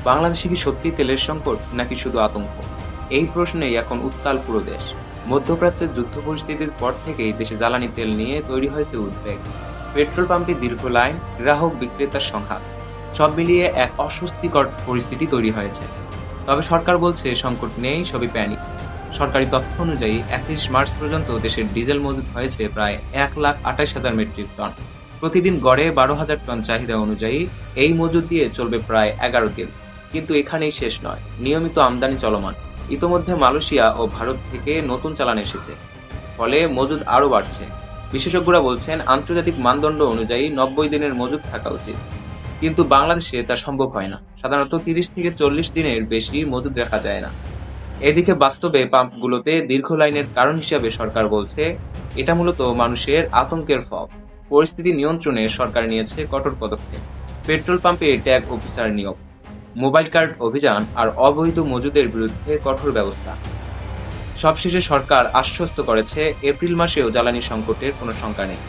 বাংলাদেশে কি সত্যি তেলের সংকট নাকি শুধু আতঙ্ক? এই প্রশ্নেই এখন উত্তাল পুরো দেশ। মধ্যপ্রাচ্যের যুদ্ধ পরিস্থিতির পর থেকেই দেশে জ্বালানি তেল নিয়ে তৈরি হয়েছে উদ্বেগ। পেট্রোল পাম্পে দীর্ঘ লাইন, গ্রাহক বিক্রেতার সংঘাত, সব মিলিয়ে এক অস্বস্তিকর পরিস্থিতি তৈরি হয়েছে। তবে সরকার বলছে সংকট নেই, সবই প্যানিক। সরকারি তথ্য অনুযায়ী 31 মার্চ পর্যন্ত দেশের ডিজেল মজুত হয়েছে প্রায় 1,28,000 মেট্রিক টন। প্রতিদিন গড়ে 12,000 টন চাহিদা অনুযায়ী এই মজুত দিয়ে চলবে প্রায় 11 দিন। কিন্তু এখানেই শেষ নয়, নিয়মিত আমদানি চলমান। ইতোমধ্যে মালয়েশিয়া ও ভারত থেকে নতুন চালান এসেছে, ফলে মজুদ আরও বাড়ছে। বিশেষজ্ঞরা বলছেন আন্তর্জাতিক মানদণ্ড অনুযায়ী 90 দিনের মজুদ থাকা উচিত, কিন্তু বাংলাদেশে তা সম্ভব হয় না। সাধারণত 30 থেকে 40 দিনের বেশি মজুদ রাখা যায় না। এদিকে বাস্তবে পাম্পগুলোতে দীর্ঘ লাইনের কারণ হিসাবে সরকার বলছে এটা মূলত মানুষের আতঙ্কের ফল। পরিস্থিতি নিয়ন্ত্রণে সরকার নিয়েছে কঠোর পদক্ষেপ। পেট্রোল পাম্পে ট্যাগ অফিসার নিয়োগ, মোবাইল কার্ড অভিযান আর অবৈধ মজুদের বিরুদ্ধে কঠোর ব্যবস্থা। সবশেষে সরকার আশ্বস্ত করেছে এপ্রিল মাসেও জ্বালানি সংকটের কোনো শঙ্কা নেই।